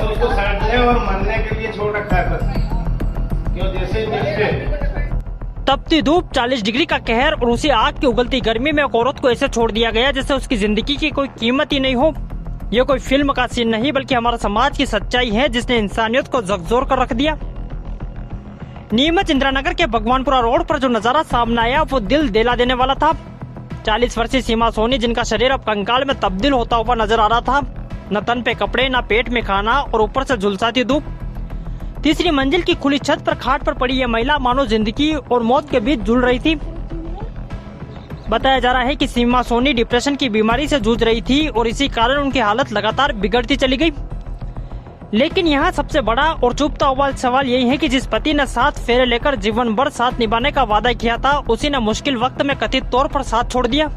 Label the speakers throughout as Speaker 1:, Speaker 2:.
Speaker 1: तो उसको सड़ने और मरने के लिए छोड़ रखा है बस, क्यों जैसे मिलते।
Speaker 2: तपती धूप, 40 डिग्री का कहर और उसी आग की उगलती गर्मी में एक औरत को ऐसे छोड़ दिया गया जैसे उसकी जिंदगी की कोई कीमत ही नहीं हो। ये कोई फिल्म का सीन नहीं बल्कि हमारा समाज की सच्चाई है जिसने इंसानियत को झकझोर कर रख दिया। नीमच इंदिरानगर के भगवानपुरा रोड पर जो नजारा सामने आया वो दिल दिला देने वाला था। 40 वर्षीय सीमा सोनी, जिनका शरीर अब कंकाल में तब्दील होता हुआ नजर आ रहा था। न तन पे कपड़े, न पेट में खाना और ऊपर से झुलसाती धूप। तीसरी मंजिल की खुली छत पर खाट पर पड़ी यह महिला मानो जिंदगी और मौत के बीच झूल रही थी। बताया जा रहा है कि सीमा सोनी डिप्रेशन की बीमारी से जूझ रही थी और इसी कारण उनकी हालत लगातार बिगड़ती चली गई। लेकिन यहाँ सबसे बड़ा और चुभता हुआ सवाल यही है कि जिस पति ने 7 फेरे लेकर जीवन भर साथ निभाने का वादा किया था, उसी ने मुश्किल वक्त में कथित तौर पर साथ छोड़ दिया।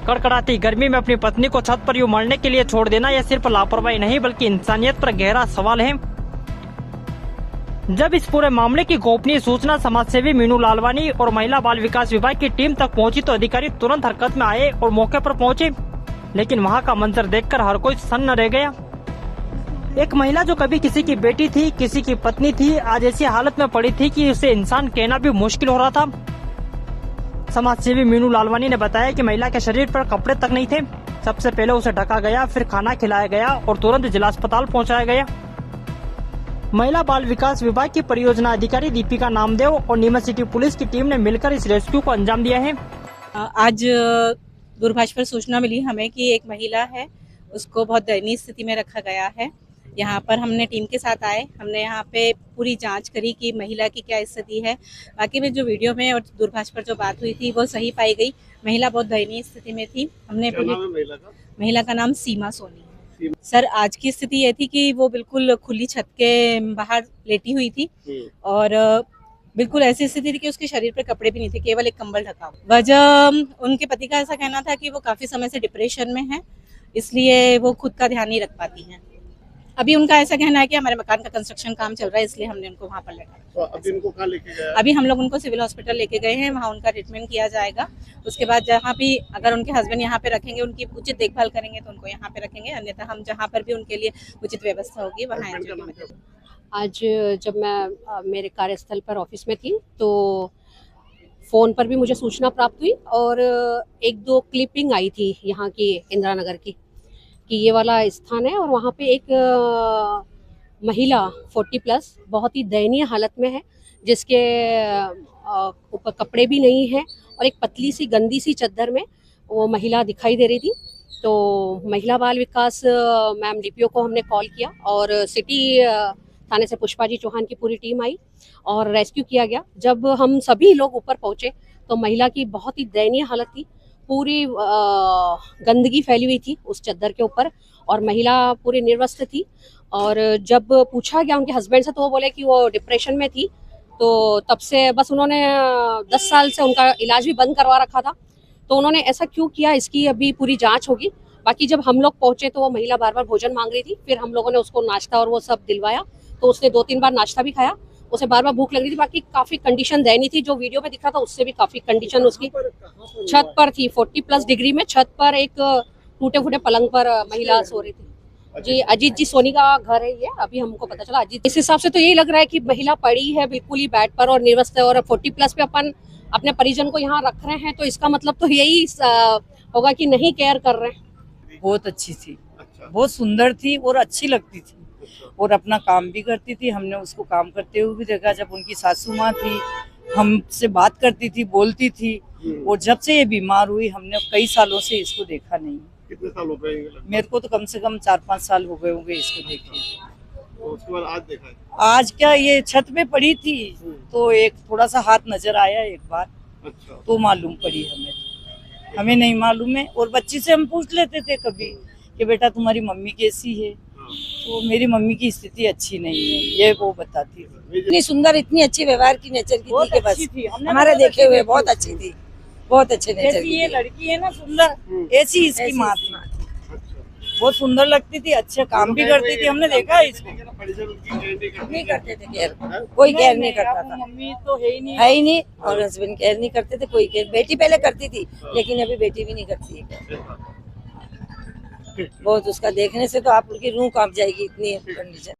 Speaker 2: कड़कड़ाती गर्मी में अपनी पत्नी को छत पर यूं मरने के लिए छोड़ देना यह सिर्फ लापरवाही नहीं बल्कि इंसानियत पर गहरा सवाल है। जब इस पूरे मामले की गोपनीय सूचना समाजसेवी मीनू लालवानी और महिला बाल विकास विभाग की टीम तक पहुंची तो अधिकारी तुरंत हरकत में आए और मौके पर पहुंचे। लेकिन वहां का मंजर देखकर हर कोई सन्न रह गया। एक महिला जो कभी किसी की बेटी थी, किसी की पत्नी थी, आज ऐसी हालत में पड़ी थी कि उसे इंसान कहना भी मुश्किल हो रहा था। समाजसेवी मीनू लालवानी ने बताया कि महिला के शरीर पर कपड़े तक नहीं थे। सबसे पहले उसे ढका गया, फिर खाना खिलाया गया और तुरंत जिला अस्पताल पहुंचाया गया। महिला बाल विकास विभाग की परियोजना अधिकारी दीपिका नामदेव और नीमच सिटी पुलिस की टीम ने मिलकर इस रेस्क्यू को अंजाम दिया है।
Speaker 3: आज दूरभाष पर सूचना मिली हमें कि एक महिला है, उसको बहुत दयनीय स्थिति में रखा गया है। यहाँ पर हमने टीम के साथ आए, हमने यहाँ पे पूरी जांच करी कि महिला की क्या स्थिति है। बाकी में जो वीडियो में और दूरभाष पर जो बात हुई थी वो सही पाई गई। महिला बहुत दयनीय स्थिति में थी। हमने महिला का नाम सीमा सोनी। सर, आज की स्थिति ये थी कि वो बिल्कुल खुली छत के बाहर लेटी हुई थी और बिल्कुल ऐसी स्थिति थी कि उसके शरीर पर कपड़े भी नहीं थे, केवल एक कंबल ढका। वजह उनके पति का ऐसा कहना था कि वो काफी समय से डिप्रेशन में है, इसलिए वो खुद का ध्यान नहीं रख पाती हैं। अभी उनका ऐसा कहना है कि हमारे मकान का कंस्ट्रक्शन काम चल रहा है, इसलिए हमने उनको वहाँ पर लेटा।
Speaker 1: तो अभी उनको कहाँ लेके गए?
Speaker 3: अभी हम लोग उनको सिविल हॉस्पिटल लेके गए हैं, वहाँ उनका ट्रीटमेंट किया जाएगा। उसके बाद जहाँ भी अगर उनके हस्बैंड यहाँ पे रखेंगे, उनकी उचित देखभाल करेंगे तो उनको यहाँ पे रखेंगे, अन्यथा हम जहाँ पर भी उनके लिए उचित व्यवस्था होगी वहाँ एनजीओ की मदद।
Speaker 4: आज जब मैं मेरे कार्यस्थल पर ऑफिस में थी तो फ़ोन पर भी मुझे सूचना प्राप्त हुई और 1-2 क्लिपिंग आई थी यहाँ की इंदिरानगर की कि ये वाला स्थान है और वहाँ पे एक महिला 40+ बहुत ही दयनीय हालत में है, जिसके ऊपर कपड़े भी नहीं हैं और एक पतली सी गंदी सी चद्दर में वो महिला दिखाई दे रही थी। तो महिला बाल विकास मैम डीपीओ को हमने कॉल किया और सिटी थाने से पुष्पा जी चौहान की पूरी टीम आई और रेस्क्यू किया गया। जब हम सभी लोग ऊपर पहुंचे तो महिला की बहुत ही दयनीय हालत थी, पूरी गंदगी फैली हुई थी उस चद्दर के ऊपर और महिला पूरी निर्वस्त्र थी। और जब पूछा गया उनके हस्बैंड से तो वो बोले कि वो डिप्रेशन में थी, तो तब से बस उन्होंने 10 साल से उनका इलाज भी बंद करवा रखा था। तो उन्होंने ऐसा क्यों किया, इसकी अभी पूरी जांच होगी। बाकी जब हम लोग पहुंचे तो वो महिला बार बार भोजन मांग रही थी, फिर हम लोगों ने उसको नाश्ता और वो सब दिलवाया, तो उसने 2-3 बार नाश्ता भी खाया। उसे बार बार भूख लग रही थी। बाकी काफी कंडीशन दयनीय थी, जो वीडियो में दिख रहा था उससे भी काफी कंडीशन उसकी छत पर थी। 40+ डिग्री में छत पर एक टूटे फूटे पलंग पर महिला सो रही थी। जी, अजीत जी सोनी का घर है ये, अभी हमको पता चला अजीत। इस हिसाब से तो यही लग रहा है कि महिला पड़ी है बिल्कुल ही बेड पर और निर्वस्त्र है और 40+ पे अपन अपने परिजन को यहाँ रख रहे हैं, तो इसका मतलब तो यही होगा कि नहीं केयर कर रहे हैं।
Speaker 5: बहुत अच्छी थी, बहुत सुंदर थी और अच्छी लगती थी और अपना काम भी करती थी। हमने उसको काम करते हुए भी देखा। जब उनकी सासू माँ थी, हमसे बात करती थी, बोलती थी। और जब से ये बीमार हुई हमने कई सालों से इसको देखा नहीं।
Speaker 1: कितने साल हो गए?
Speaker 5: मेरे को तो कम से कम 4-5 साल हो गए होंगे इसको देखे।
Speaker 1: तो उसके बाद आज देखा है?
Speaker 5: आज क्या, ये छत पे पड़ी थी तो एक थोड़ा सा हाथ नजर आया एक बार।
Speaker 1: अच्छा।
Speaker 5: तो मालूम पड़ी हमें नहीं मालूम है। और बच्ची से हम पूछ लेते थे कभी कि बेटा तुम्हारी मम्मी कैसी है, तो मेरी मम्मी की स्थिति अच्छी नहीं है, ये वो बताती थी।
Speaker 6: इतनी सुंदर, इतनी अच्छी व्यवहार की नेचर की थी कि बस हमारे देखे हुए बहुत अच्छी थी, बहुत अच्छे नेचर की।
Speaker 5: ये लड़की है ना सुंदर, ऐसी इसकी माँ थी। बहुत सुंदर लगती थी, अच्छे काम भी करती थी। हमने देखा है इसको।
Speaker 6: नहीं करते थे केयर, कोई केयर नहीं करता था।
Speaker 5: मम्मी तो है
Speaker 6: ही नहीं और हस्बैंड केयर नहीं करते थे, कोई केयर। बेटी पहले करती थी लेकिन अभी बेटी भी नहीं करती है। बहुत उसका देखने से तो आप उनकी रूह कांप जाएगी, इतनी कंडीशन।